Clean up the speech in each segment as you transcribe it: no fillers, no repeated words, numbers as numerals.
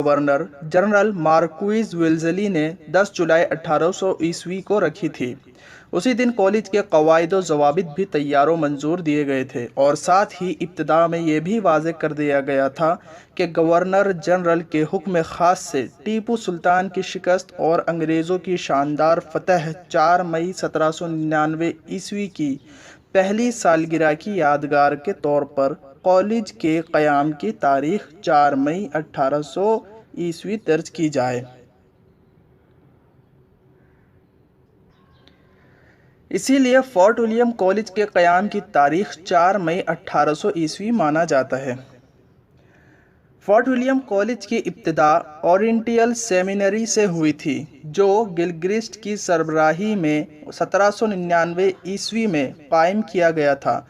Governor general Marquez Wellesley نے 10 جولائی 1800 کو رکھی تھی۔ اسی دن کالج کے قواعد و ضوابط بھی تیار و منظور دیے گئے تھے، اور ساتھ ہی ابتدا میں یہ بھی واضح کر دیا گیا تھا کہ گورنر جنرل کے حکم خاص سے ٹیپو سلطان کی شکست اور انگریزوں کی شاندار فتح 4 مئی 1799 کی پہلی سالگرہ کی یادگار کے طور پر کالج کے قیام کی تاریخ 4 مئی 1800 درج کی جائے۔ اسی لیے فورٹ ولیم کالج کے قیام کی تاریخ 4 مئی 1800 مانا جاتا ہے۔ فورٹ ولیم کالج کی ابتدا اورینٹل سیمینری سے ہوئی تھی، جو گلکرسٹ کی سربراہی میں 1799 میں قائم کیا گیا تھا۔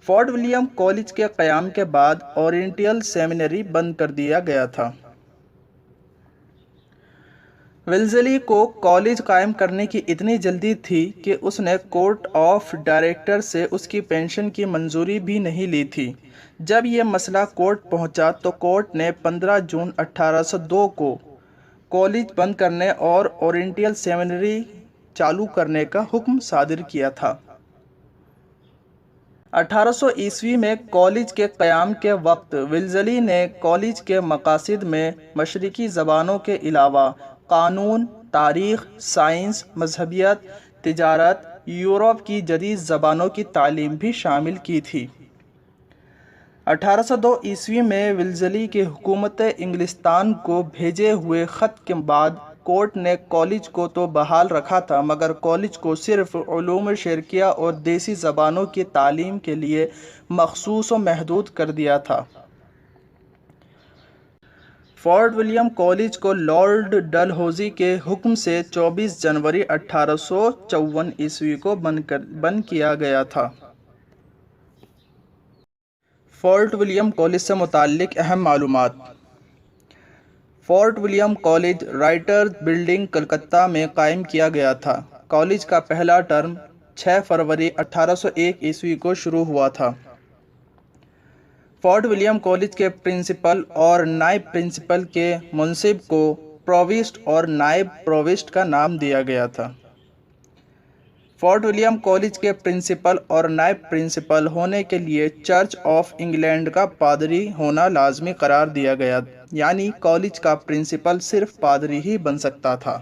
فورٹ ولیم کالج کے قیام کے بعد اورینٹل سیمینری بند کر دیا گیا تھا۔ ویلزلی کو کالج قائم کرنے کی اتنی جلدی تھی کہ اس نے کورٹ آف ڈائریکٹر سے اس کی پنشن کی منظوری بھی نہیں لی تھی۔ جب یہ مسئلہ کورٹ پہنچا تو کورٹ نے 15 جون 1802 کو کالج بند کرنے اور اورینٹل سیمینری چالو کرنے کا حکم صادر کیا تھا۔ 1800 میں کالج کے قیام کے وقت ویلزلی نے کالج کے مقاصد میں مشرقی زبانوں کے علاوہ قانون، تاریخ، سائنس، مذہبیت، تجارت، یورپ کی جدید زبانوں کی تعلیم بھی شامل کی تھی۔ 1802 میں ویلزلی کی حکومت انگلستان کو بھیجے ہوئے خط کے بعد کورٹ نے کالج کو تو بحال رکھا تھا، مگر کالج کو صرف علوم شرقیہ اور دیسی زبانوں کی تعلیم کے لیے مخصوص و محدود کر دیا تھا۔ فورٹ ولیم کالج کو لارڈ ڈلہوزی کے حکم سے 24 جنوری 1854 کو بند کیا گیا تھا۔ فورٹ ولیم کالج سے متعلق اہم معلومات۔ Fort William College Writers Building, Calcutta میں قائم کیا گیا تھا۔ کالج کا پہلا ٹرم 6 فروری 1801 کو شروع ہوا تھا۔ فورٹ ولیم کالج کے پرنسپل اور نائب پرنسپل کے منصب کو پرووسٹ اور نائب پرووسٹ کا نام دیا گیا تھا۔ فورٹ ولیم کالج کے پرنسپل اور نائب پرنسپل ہونے کے لیے چرچ آف انگلینڈ کا پادری ہونا لازمی قرار دیا گیا، یعنی کالج کا پرنسپل صرف پادری ہی بن سکتا تھا۔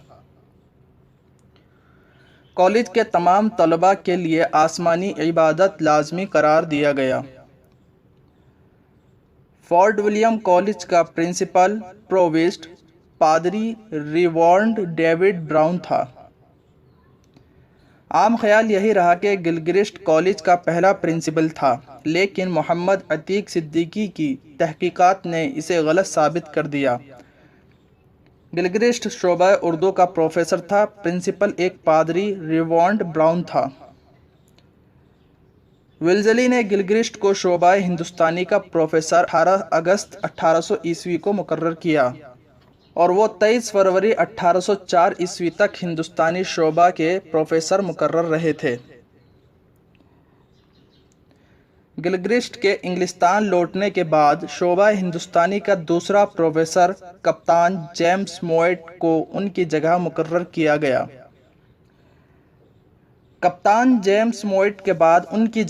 کالج کے تمام طلباء کے لیے آسمانی عبادت لازمی قرار دیا گیا۔ فورٹ ولیم کالج کا پرنسپل پرووسٹ پادری ریورنڈ ڈیوڈ براؤن تھا۔ عام خیال یہی رہا کہ گلکرسٹ کالج کا پہلا پرنسپل تھا، لیکن محمد عتیق صدیقی کی تحقیقات نے اسے غلط ثابت کر دیا۔ گلکرسٹ شعبہ اردو کا پروفیسر تھا، پرنسپل ایک پادری ریورنڈ براؤن تھا۔ ویلزلی نے گلکرسٹ کو شعبہ ہندوستانی کا پروفیسر 18 اگست 1800 کو مقرر کیا، اور وہ 23 فروری 1804 تک ہندوستانی شعبہ کے پروفیسر مقرر رہے تھے۔ گلکرسٹ کے انگلستان لوٹنے کے بعد شعبہ ہندوستانی کا دوسرا پروفیسر کپتان جیمز موئٹ کو ان کی جگہ مقرر کیا گیا۔ کپتان جیمز موئٹ کے بعد ان کی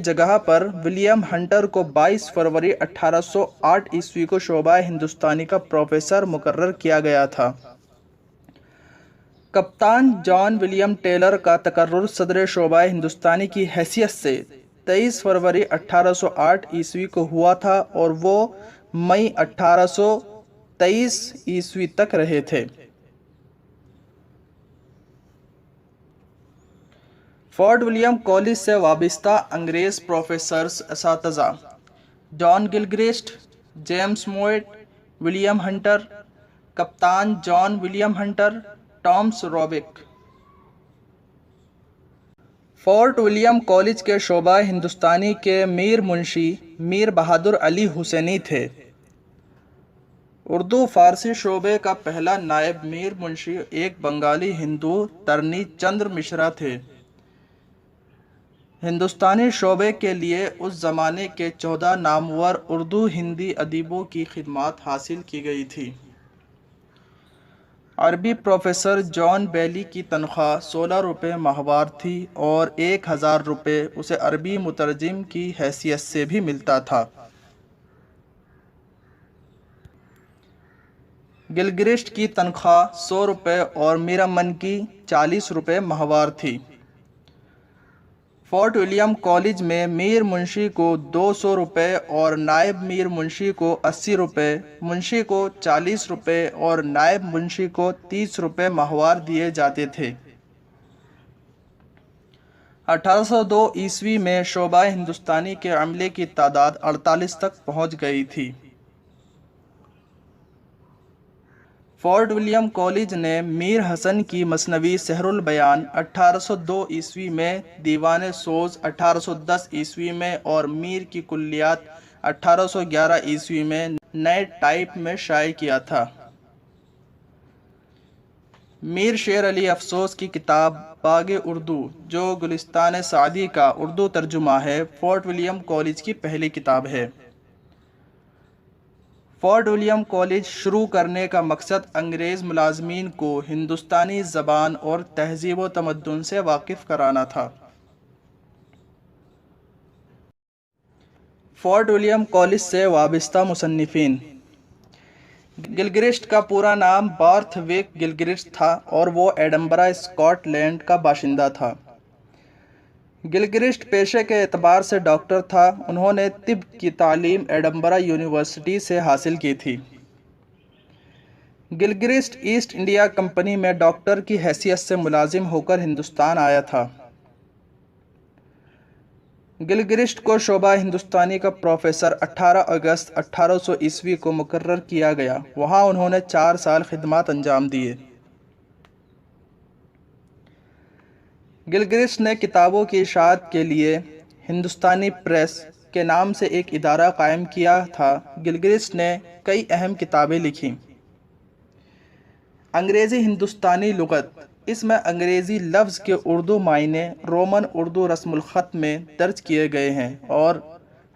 جگہ پر ولیم ہنٹر کو 22 فروری 1808 کو شعبہ ہندوستانی کا پروفیسر مقرر کیا گیا تھا۔ کپتان جان ولیم ٹیلر کا تقرر صدر شعبہ ہندوستانی کی حیثیت سے 23 فروری 1808 کو ہوا تھا، اور وہ مئی 1823 تک رہے تھے۔ فورٹ ولیم کالج سے وابستہ انگریز پروفیسرز اساتذہ: John Gilchrist, James Mouat, William Hunter, کپتان John William Hunter, Thomas Roebuck. Fort William college کے شعبہ ہندوستانی کے میر منشی میر بہادر علی حسینی تھے۔ اردو فارسی شعبے کا پہلا نائب میر منشی ایک بنگالی ہندو ترنی چندر مشرا تھے۔ ہندوستانی شعبے کے لیے اس زمانے کے 14 نامور اردو ہندی ادیبوں کی خدمات حاصل کی گئی تھی۔ عربی پروفیسر جان بیلی کی تنخواہ 16 روپے ماہوار تھی اور 1000 روپے اسے عربی مترجم کی حیثیت سے بھی ملتا تھا۔ گلگرسٹ کی تنخواہ 100 روپے اور میر امن کی 40 روپے ماہوار تھی۔ فورٹ ولیم کالج میں میر منشی کو 200 روپے اور نائب میر منشی کو 80 روپے، منشی کو 40 روپے اور نائب منشی کو 30 روپے ماہوار دیے جاتے تھے۔ 1802 عیسوی میں شعبہ ہندوستانی کے عملے کی تعداد 48 تک پہنچ گئی تھی۔ فورٹ ولیم کالج نے میر حسن کی مثنوی سحر البیان 1802 عیسوی میں، دیوان سوز 1810 عیسوی میں اور میر کی کلیات 1811 عیسوی میں نئے ٹائپ میں شائع کیا تھا۔ میر شیر علی افسوس کی کتاب باغ اردو، جو گلستان سعدی کا اردو ترجمہ ہے، فورٹ ولیم کالج کی پہلی کتاب ہے۔ فورٹ ولیم کالج شروع کرنے کا مقصد انگریز ملازمین کو ہندوستانی زبان اور تہذیب و تمدن سے واقف کرانا تھا۔ فورٹ ولیم کالج سے وابستہ مصنفین: گلگرسٹ کا پورا نام بارتھویک گلگرسٹ تھا اور وہ ایڈنبرا، اسکاٹ لینڈ کا باشندہ تھا۔ گلگرسٹ پیشے کے اعتبار سے ڈاکٹر تھا۔ انہوں نے طب کی تعلیم ایڈنبرا یونیورسٹی سے حاصل کی تھی۔ گلگرسٹ ایسٹ انڈیا کمپنی میں ڈاکٹر کی حیثیت سے ملازم ہو کر ہندوستان آیا تھا۔ گلگرسٹ کو شعبہ ہندوستانی کا پروفیسر 18 اگست 1800 عیسوی کو مقرر کیا گیا۔ وہاں انہوں نے 4 سال خدمات انجام دیے۔ گلگرسٹ نے کتابوں کی اشاعت کے لیے ہندوستانی پریس کے نام سے ایک ادارہ قائم کیا تھا۔ گلگرسٹ نے کئی اہم کتابیں لکھیں۔ انگریزی ہندوستانی لغت، اس میں انگریزی لفظ کے اردو معنی رومن اردو رسم الخط میں درج کیے گئے ہیں اور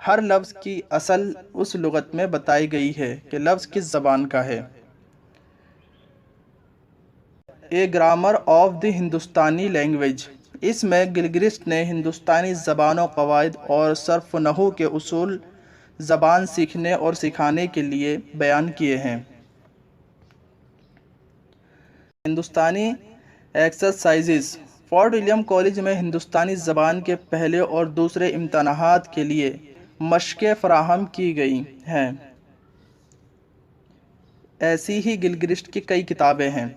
ہر لفظ کی اصل اس لغت میں بتائی گئی ہے کہ لفظ کس زبان کا ہے۔ اے گرامر آف دی ہندوستانی لینگویج، اس میں گلگرسٹ نے ہندوستانی زبان و قواعد اور صرف و نحو کے اصول زبان سیکھنے اور سکھانے کے لیے بیان کیے ہیں۔ ہندوستانی ایکسرسائزز، فورٹ ولیم کالج میں ہندوستانی زبان کے پہلے اور دوسرے امتحانات کے لیے مشقیں فراہم کی گئی ہیں۔ ایسی ہی گلگرسٹ کی کئی کتابیں ہیں: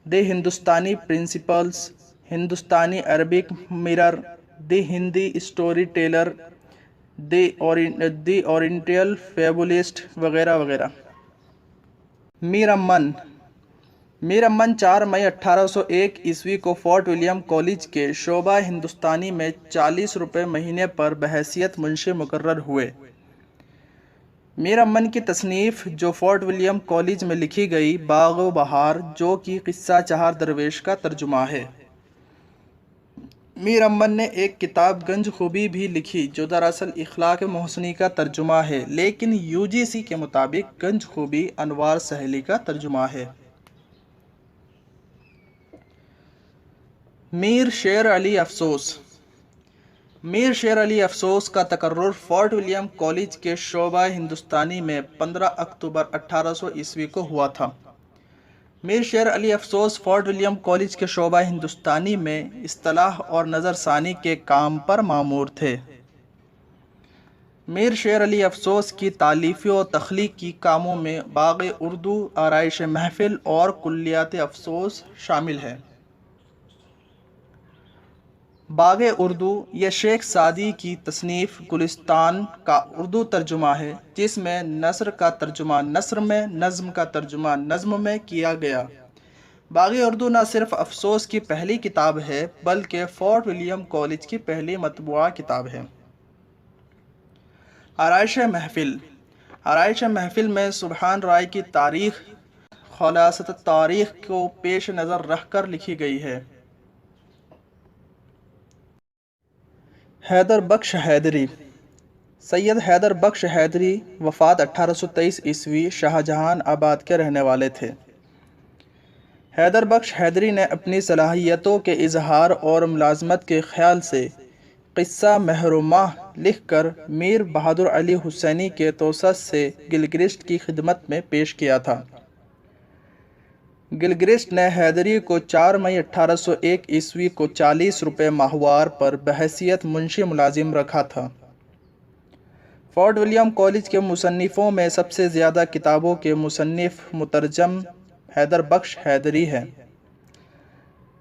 دی ہندوستانی پرنسپلز، ہندوستانی عربک مرر، دی ہندی اسٹوری ٹیلر، دی اورینٹل فیبولسٹ وغیرہ وغیرہ۔ میر امن 4 مئی 1801 عیسوی کو فورٹ ولیم کالج کے شعبہ ہندوستانی میں 40 روپے مہینے پر بحیثیت منشی مقرر ہوئے۔ میر امن کی تصنیف جو فورٹ ولیم کالج میں لکھی گئی، باغ و بہار، جو کہ قصہ چہار درویش کا ترجمہ ہے۔ میر امن نے ایک کتاب گنج خوبی بھی لکھی جو دراصل اخلاق محسنی کا ترجمہ ہے، لیکن UGC کے مطابق گنج خوبی انوار سہیلی کا ترجمہ ہے۔ میر شیر علی افسوس میر شیر علی افسوس کا تقرر فورٹ ولیم کالج کے شعبہ ہندوستانی میں 15 اکتوبر 1800 عیسوی کو ہوا تھا۔ میر شیر علی افسوس فورٹ ولیم کالج کے شعبہ ہندوستانی میں اصطلاح اور نظر ثانی کے کام پر مامور تھے۔ میر شیر علی افسوس کی تالیفی و تخلیقی کاموں میں باغ اردو، آرائش محفل اور کلیات افسوس شامل ہیں۔ باغ اردو، یہ شیخ سعدی کی تصنیف گلستان کا اردو ترجمہ ہے، جس میں نثر کا ترجمہ نثر میں، نظم کا ترجمہ نظم میں کیا گیا۔ باغ اردو نہ صرف افسوس کی پہلی کتاب ہے بلکہ فورٹ ولیم کالج کی پہلی مطبوعہ کتاب ہے۔ آرائش محفل آرائش محفل میں سبحان رائے کی تاریخ خلاصۃ تاریخ کو پیش نظر رکھ کر لکھی گئی ہے۔ حیدر بخش حیدری سید حیدر بخش حیدری وفات 1823 عیسوی شاہجہان آباد کے رہنے والے تھے۔ حیدر بخش حیدری نے اپنی صلاحیتوں کے اظہار اور ملازمت کے خیال سے قصہ محرومہ لکھ کر میر بہادر علی حسینی کے توسط سے گلگرسٹ کی خدمت میں پیش کیا تھا۔ گلگرسٹ نے حیدری کو 4 مئی 1801 عیسوی کو 40 روپے ماہوار پر بحیثیت منشی ملازم رکھا تھا۔ فورٹ ولیم کالج کے مصنفوں میں سب سے زیادہ کتابوں کے مصنف مترجم حیدر بخش حیدری ہے۔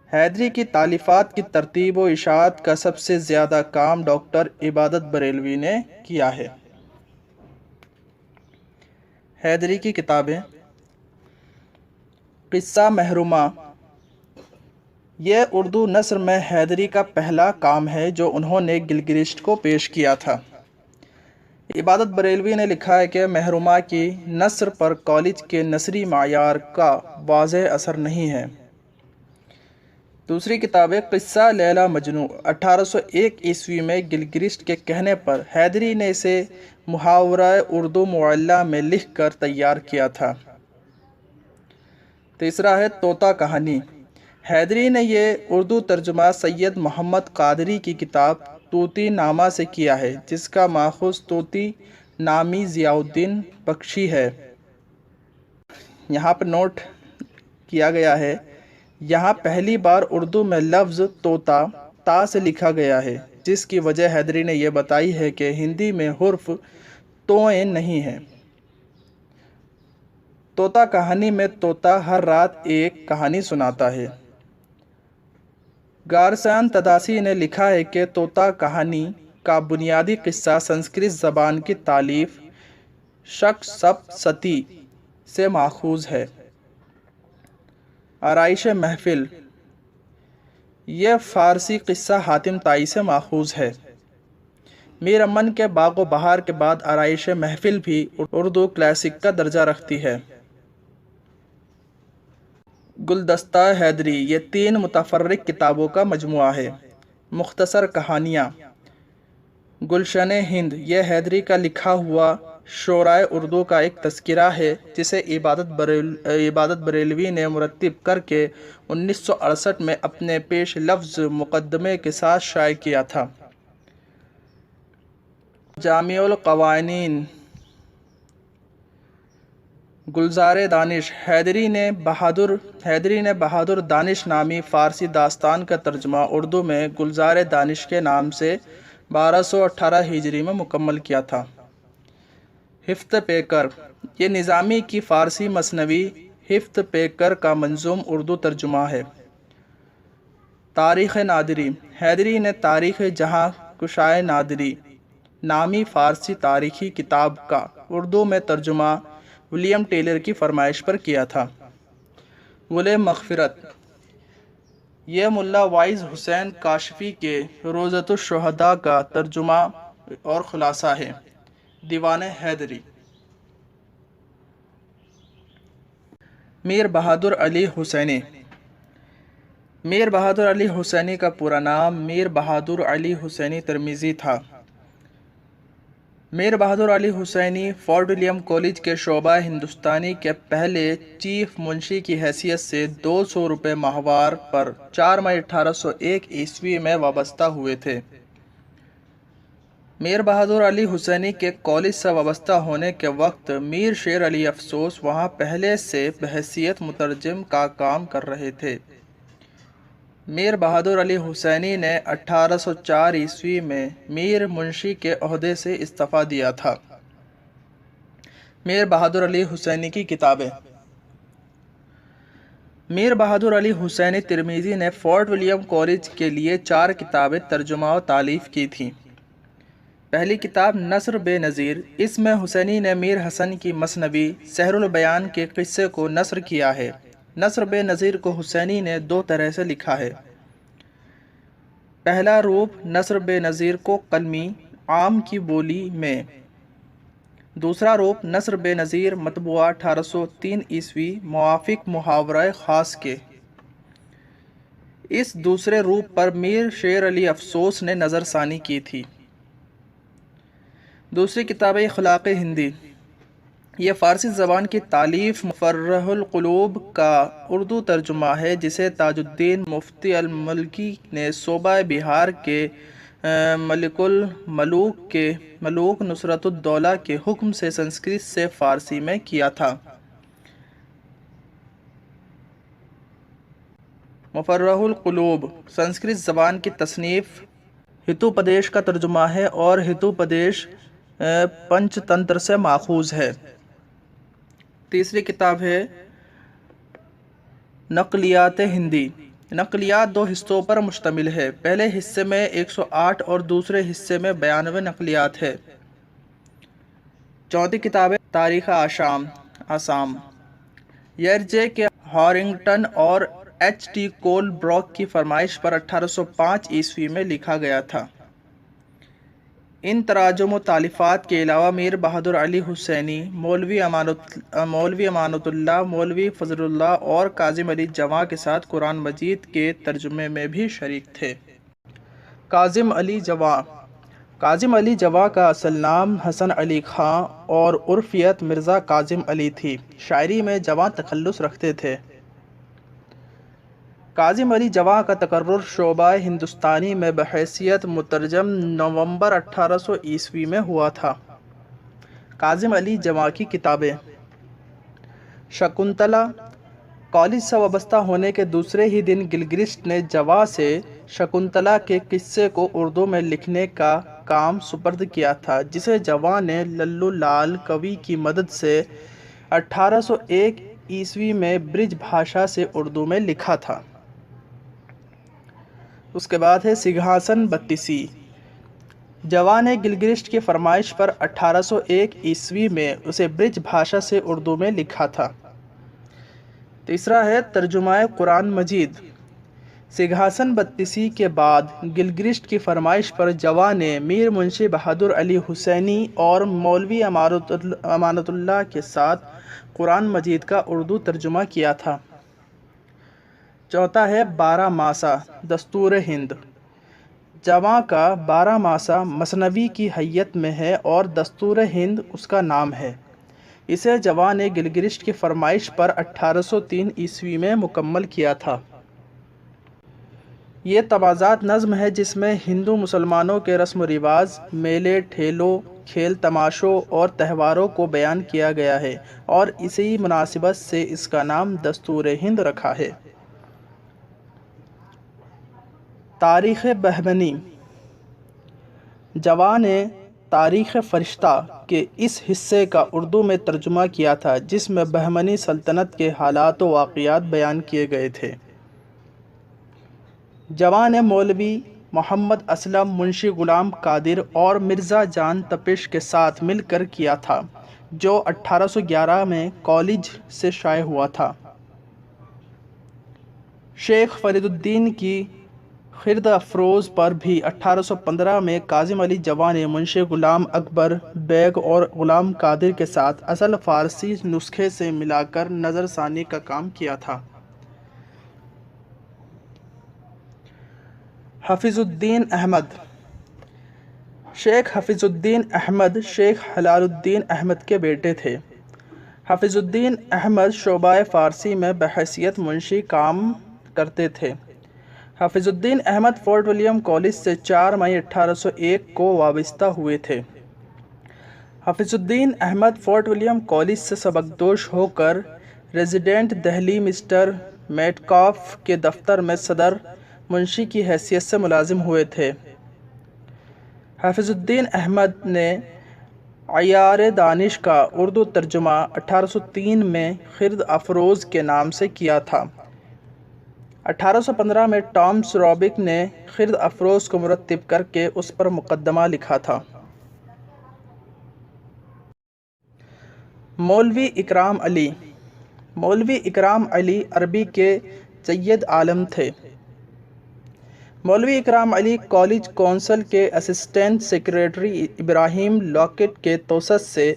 حیدری کی تالیفات کی ترتیب و اشاعت کا سب سے زیادہ کام ڈاکٹر عبادت بریلوی نے کیا ہے۔ حیدری کی کتابیں: قصہ محرومہ، یہ اردو نثر میں حیدری کا پہلا کام ہے جو انہوں نے گلگرسٹ کو پیش کیا تھا۔ عبادت بریلوی نے لکھا ہے کہ محرومہ کی نثر پر کالج کے نثری معیار کا واضح اثر نہیں ہے۔ دوسری کتاب ہے قصہ لیلا مجنوں۔ 1801 عیسوی میں گلگرسٹ کے کہنے پر حیدری نے اسے محاورہ اردو معلیٰ میں لکھ کر تیار کیا تھا۔ تیسرا ہے طوطا کہانی۔ حیدری نے یہ اردو ترجمہ سید محمد قادری کی کتاب طوطی نامہ سے کیا ہے، جس کا ماخوذ طوطی نامی ضیاء الدین بخشی ہے۔ یہاں پر نوٹ کیا گیا ہے، یہاں پہلی بار اردو میں لفظ طوطا تا سے لکھا گیا ہے، جس کی وجہ حیدری نے یہ بتائی ہے کہ ہندی میں حرف طوئیں نہیں ہیں۔ طوطا کہانی میں طوطا ہر رات ایک کہانی سناتا ہے۔ گارسیان تداسی نے لکھا ہے کہ طوطا کہانی کا بنیادی قصہ سنسکرت زبان کی تالیف شک سپ ستی سے ماخوذ ہے۔ آرائش محفل، یہ فارسی قصہ حاتم طائی سے ماخوذ ہے۔ میر امن کے باغ و بہار کے بعد آرائش محفل بھی اردو کلاسک کا درجہ رکھتی ہے۔ گلدستہ حیدری، یہ 3 متفرق کتابوں کا مجموعہ ہے۔ مختصر کہانیاں، گلشن ہند، یہ حیدری کا لکھا ہوا شعرائے اردو کا ایک تذکرہ ہے جسے عبادت بریلوی نے مرتب کر کے 1968 میں اپنے پیش لفظ مقدمے کے ساتھ شائع کیا تھا۔ جامع القوانین، گلزار دانش، حیدری نے بہادر دانش نامی فارسی داستان کا ترجمہ اردو میں گلزار دانش کے نام سے 1218 ہجری میں مکمل کیا تھا۔ ہفت پیکر، یہ نظامی کی فارسی مثنوی ہفت پیکر کا منظوم اردو ترجمہ ہے۔ تاریخ نادری، حیدری نے تاریخ جہاں کشائے نادری نامی فارسی تاریخی کتاب کا اردو میں ترجمہ ولیم ٹیلر کی فرمائش پر کیا تھا۔ گل مغفرت، یہ ملا وائز حسین کاشفی کے روضۃ الشہداء کا ترجمہ اور خلاصہ ہے۔ دیوان حیدری۔ میر بہادر علی حسینی، میر بہادر علی حسینی کا پورا نام میر بہادر علی حسینی ترمیزی تھا۔ میر بہادر علی حسینی فورٹ ولیم کالج کے شعبہ ہندوستانی کے پہلے چیف منشی کی حیثیت سے 200 روپے ماہوار پر 4 مئی 1801 عیسوی میں وابستہ ہوئے تھے۔ میر بہادر علی حسینی کے کالج سے وابستہ ہونے کے وقت میر شیر علی افسوس وہاں پہلے سے بحیثیت مترجم کا کام کر رہے تھے۔ میر بہادر علی حسینی نے 1804 عیسوی میں میر منشی کے عہدے سے استعفیٰ دیا تھا۔ میر بہادر علی حسینی کی کتابیں: میر بہادر علی حسینی ترمیزی نے فورٹ ولیم کالج کے لیے 4 کتابیں ترجمہ و تالیف کی تھیں۔ پہلی کتاب نثر بے نظیر، اس میں حسینی نے میر حسن کی مثنوی سحر البیان کے قصے کو نثر کیا ہے۔ نثر بے نظیر کو حسینی نے 2 طرح سے لکھا ہے۔ پہلا روپ نثر بے نظیر کو قلمی عام کی بولی میں، دوسرا روپ نثر بے نظیر مطبوعہ 1803 عیسوی موافق محاورہ خاص کے۔ اس دوسرے روپ پر میر شیر علی افسوس نے نظر ثانی کی تھی۔ دوسری کتاب اخلاق ہندی، یہ فارسی زبان کی تالیف مفرح القلوب کا اردو ترجمہ ہے، جسے تاج الدین مفتی الملکی نے صوبہ بہار کے ملوک نصرت الدولہ کے حکم سے سنسکرت سے فارسی میں کیا تھا۔ مفرح القلوب سنسکرت زبان کی تصنیف ہتوپدیش کا ترجمہ ہے اور ہتوپدیش پنچ تنتر سے ماخوذ ہے۔ تیسری کتاب ہے نقلیات ہندی۔ نقلیات دو حصوں پر مشتمل ہے، پہلے حصے میں 108 اور دوسرے حصے میں 92 نقلیات ہے۔ چوتھی کتاب ہے تاریخ آسام، یرجے کے ہارنگٹن اور ایچ ٹی کول بروک کی فرمائش پر 1805 عیسوی میں لکھا گیا تھا۔ ان تراجم و تالیفات کے علاوہ میر بہادر علی حسینی، مولوی امانت اللہ، مولوی فضل اللہ اور کاظم علی جواں کے ساتھ قرآن مجید کے ترجمے میں بھی شریک تھے۔ کاظم علی جواں کا اصل نام حسن علی خاں اور عرفیت مرزا کاظم علی تھی۔ شاعری میں جواں تخلص رکھتے تھے۔ کاظم علی جواں کا تقرر شعبہ ہندوستانی میں بحیثیت مترجم نومبر 1800 عیسوی میں ہوا تھا۔ کاظم علی جواں کی کتابیں: شکنتلا۔ کالج سے وابستہ ہونے کے دوسرے ہی دن گلگرسٹ نے جواں سے شکنتلا کے قصے کو اردو میں لکھنے کا کام سپرد کیا تھا، جسے جواں نے للو لال کوی کی مدد سے 1801 عیسوی میں برج بھاشا سے اردو میں لکھا تھا۔ اس کے بعد ہے سنگھاسن بتیسی۔ جواں نے گلگرسٹ کی فرمائش پر 1801 عیسوی میں اسے برج بھاشا سے اردو میں لکھا تھا۔ تیسرا ہے ترجمہ قرآن مجید۔ سنگھاسن بتیسی کے بعد گلگرسٹ کی فرمائش پر جواں نے میر منشی بہادر علی حسینی اور مولوی امانت اللہ کے ساتھ قرآن مجید کا اردو ترجمہ کیا تھا۔ چوتھا ہے بارہ ماسہ دستور ہند۔ جواں کا بارہ ماسہ مثنوی کی حیت میں ہے اور دستور ہند اس کا نام ہے۔ اسے جواں نے گلگرسٹ کی فرمائش پر 1803 عیسوی میں مکمل کیا تھا۔ یہ تواضعات نظم ہے جس میں ہندو مسلمانوں کے رسم و رواج، میلے ٹھیلوں، کھیل تماشوں اور تہواروں کو بیان کیا گیا ہے اور اسی مناسبت سے اس کا نام دستور ہند رکھا ہے۔ تاریخ بہمنی۔ جواں نے تاریخ فرشتہ کے اس حصے کا اردو میں ترجمہ کیا تھا جس میں بہمنی سلطنت کے حالات و واقعات بیان کیے گئے تھے۔ جواں نے مولوی محمد اسلم، منشی غلام قادر اور مرزا جان تپش کے ساتھ مل کر کیا تھا، جو 1811 میں کالج سے شائع ہوا تھا۔ شیخ فرید الدین کی خرد افروز پر بھی 1815 میں کاظم علی جواں نے منشی غلام اکبر بیگ اور غلام قادر کے ساتھ اصل فارسی نسخے سے ملا کر نظر ثانی کا کام کیا تھا۔ حفیظ الدین احمد۔ شیخ حفیظ الدین احمد شیخ حلال الدین احمد کے بیٹے تھے۔ حفیظ الدین احمد شعبہ فارسی میں بحیثیت منشی کام کرتے تھے۔ حفیظ الدین احمد فورٹ ولیم کالج سے 4 مئی 1801 کو وابستہ ہوئے تھے۔ حفیظ الدین احمد فورٹ ولیم کالج سے سبکدوش ہو کر ریزیڈنٹ دہلی مسٹر میٹکاف کے دفتر میں صدر منشی کی حیثیت سے ملازم ہوئے تھے۔ حفیظ الدین احمد نے عیار دانش کا اردو ترجمہ 1803 میں خرد افروز کے نام سے کیا تھا۔ 1815 میں ٹامس رابک نے خرد افروز کو مرتب کر کے اس پر مقدمہ لکھا تھا۔ مولوی اکرام علی۔ مولوی اکرام علی عربی کے سید عالم تھے۔ مولوی اکرام علی کالج کونسل کے اسسٹنٹ سیکریٹری ابراہیم لاکٹ کے توسط سے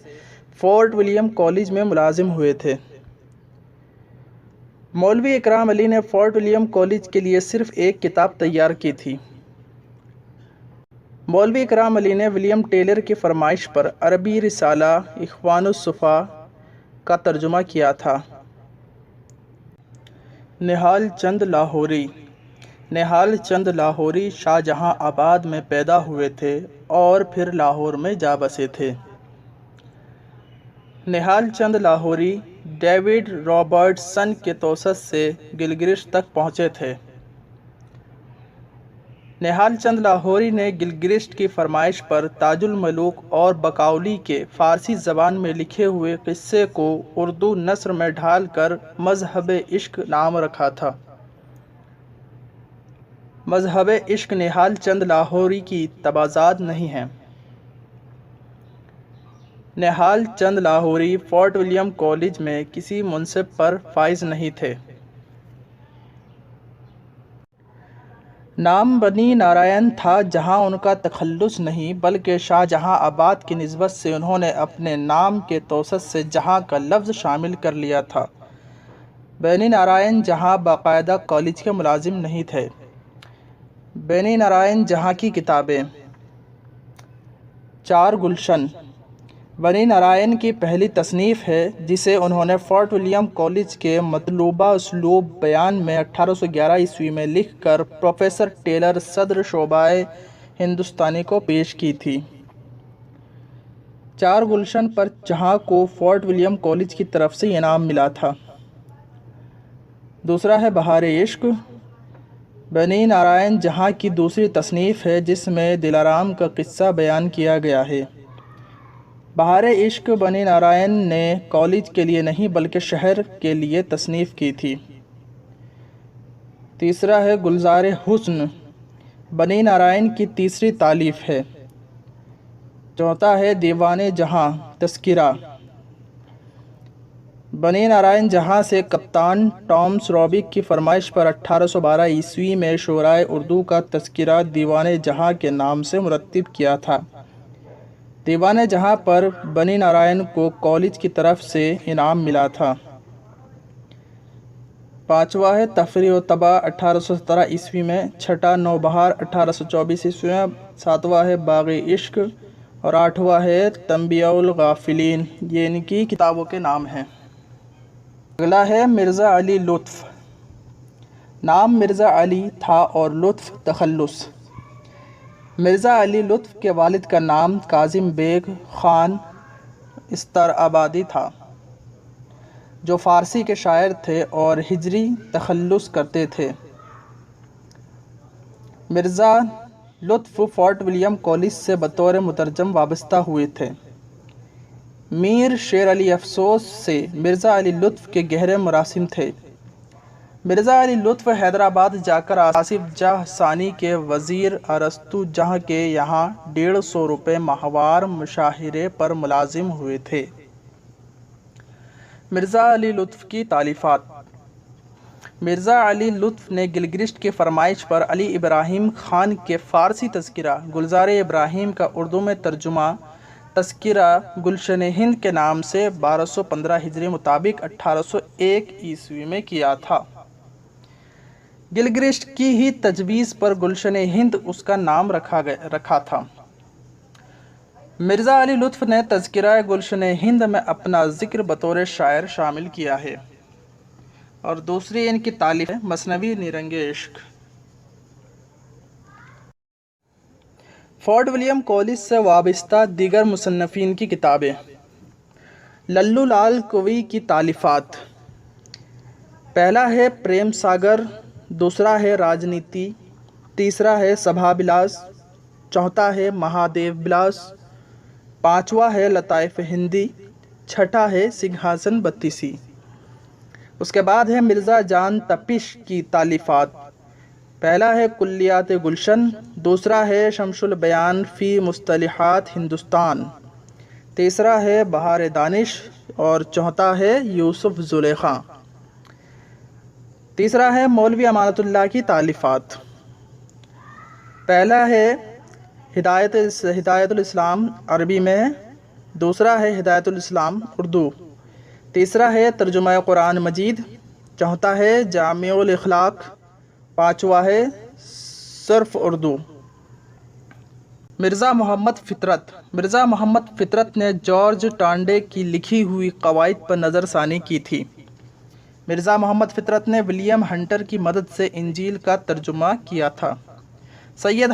فورٹ ولیم کالج میں ملازم ہوئے تھے۔ مولوی اکرام علی نے فورٹ ولیم کالج کے لیے صرف ایک کتاب تیار کی تھی۔ مولوی اکرام علی نے ولیم ٹیلر کی فرمائش پر عربی رسالہ اخوان الصفا کا ترجمہ کیا تھا۔ نہال چند لاہوری نہال چند لاہوری شاہ جہاں آباد میں پیدا ہوئے تھے اور پھر لاہور میں جا بسے تھے۔ نہال چند لاہوری ڈیوڈ رابرٹسن کے توسط سے گلگرسٹ تک پہنچے تھے۔ نہال چند لاہوری نے گلگرسٹ کی فرمائش پر تاج الملوک اور بقاؤلی کے فارسی زبان میں لکھے ہوئے قصے کو اردو نثر میں ڈھال کر مذہب عشق نام رکھا تھا۔ مذہب عشق نہال چند لاہوری کی تبعات نہیں ہیں۔ نہال چند لاہوری فورٹ ولیم کالج میں کسی منصب پر فائز نہیں تھے۔ نام بنی نارائن تھا جہاں ان کا تخلص نہیں بلکہ شاہ جہاں آباد کی نسبت سے انہوں نے اپنے نام کے توسط سے جہاں کا لفظ شامل کر لیا تھا۔ بنی نارائن جہاں باقاعدہ کالج کے ملازم نہیں تھے۔ بنی نارائن جہاں کی کتابیں: چار گلشن بنی نارائن کی پہلی تصنیف ہے جسے انہوں نے فورٹ ولیم کالج کے مطلوبہ اسلوب بیان میں 1811 عیسوی میں لکھ کر پروفیسر ٹیلر صدر شعبہ ہندوستانی کو پیش کی تھی۔ چار گلشن پر جہاں کو فورٹ ولیم کالج کی طرف سے انعام ملا تھا۔ دوسرا ہے بہار عشق بنی نارائن جہاں کی دوسری تصنیف ہے جس میں دلارام کا قصہ بیان کیا گیا ہے۔ بہار عشق بنی نارائن نے کالج کے لیے نہیں بلکہ شہر کے لیے تصنیف کی تھی۔ تیسرا ہے گلزار حسن بنی نارائن کی تیسری تالیف ہے۔ چوتھا ہے دیوان جہاں تذکرہ بنی نارائن جہاں سے کپتان ٹامس روبک کی فرمائش پر 1812 عیسوی میں شعرائے اردو کا تذکرہ دیوان جہاں کے نام سے مرتب کیا تھا۔ دیوان جہاں پر بنی نارائن کو کالج کی طرف سے انعام ملا تھا۔ پانچواں ہے تفریح و طبع 1817 عیسوی میں۔ چھٹا نوبہار 1824 عیسوی میں۔ ساتواں ہے باغ عشق اور آٹھواں ہے تنبیہ الغافلین۔ یہ ان کی کتابوں کے نام ہیں۔ اگلا ہے مرزا علی لطف۔ نام مرزا علی تھا اور لطف تخلص۔ مرزا علی لطف کے والد کا نام کاظم بیگ خان استرابادی تھا جو فارسی کے شاعر تھے اور ہجری تخلص کرتے تھے۔ مرزا لطف فورٹ ولیم کالج سے بطور مترجم وابستہ ہوئے تھے۔ میر شیر علی افسوس سے مرزا علی لطف کے گہرے مراسم تھے۔ مرزا علی لطف حیدرآباد جا کر آصف جاہ ثانی کے وزیر ارسطو جاہ کے یہاں 150 روپے ماہوار مشاہرے پر ملازم ہوئے تھے۔ مرزا علی لطف کی تالیفات: مرزا علی لطف نے گلگرسٹ کی فرمائش پر علی ابراہیم خان کے فارسی تذکرہ گلزار ابراہیم کا اردو میں ترجمہ تذکرہ گلشن ہند کے نام سے 1215 ہجری مطابق 1801 عیسوی میں کیا تھا۔ گلگرسٹ کی ہی تجویز پر گلشن ہند اس کا نام رکھا تھا۔ مرزا علی لطف نے تذکرہ گلشن ہند میں اپنا ذکر بطور شاعر شامل کیا ہے اور دوسری ان کی تالیف ہے مثنوی نیرنگ عشق۔ فورٹ ولیم کالج سے وابستہ دیگر مصنفین کی کتابیں: للو لال کوی کی تالیفات: پہلا ہے پریم ساگر، دوسرا ہے راجنیتی، تیسرا ہے سبھا بلاس، چوتھا ہے مہادیو بلاس، پانچواں ہے لطائف ہندی، چھٹا ہے سنگھاسن بتیسی۔ اس کے بعد ہے مرزا جان تپش کی تالیفات: پہلا ہے کلیات گلشن، دوسرا ہے شمس البیان فی مصطلحات ہندوستان، تیسرا ہے بہار دانش اور چوتھا ہے یوسف زلیخا۔ تیسرا ہے مولوی امانت اللہ کی تالیفات: پہلا ہے ہدایت الاسلام عربی میں، دوسرا ہے ہدایت الاسلام اردو، تیسرا ہے ترجمہ قرآن مجید، چوتھا ہے جامع الاخلاق، پانچواں ہے صرف اردو۔ مرزا محمد فطرت نے جارج ٹانڈے کی لکھی ہوئی قواعد پر نظر ثانی کی تھی۔ مرزا محمد فطرت نے ولیم ہنٹر کی مدد سے انجیل کا ترجمہ کیا تھا۔ سید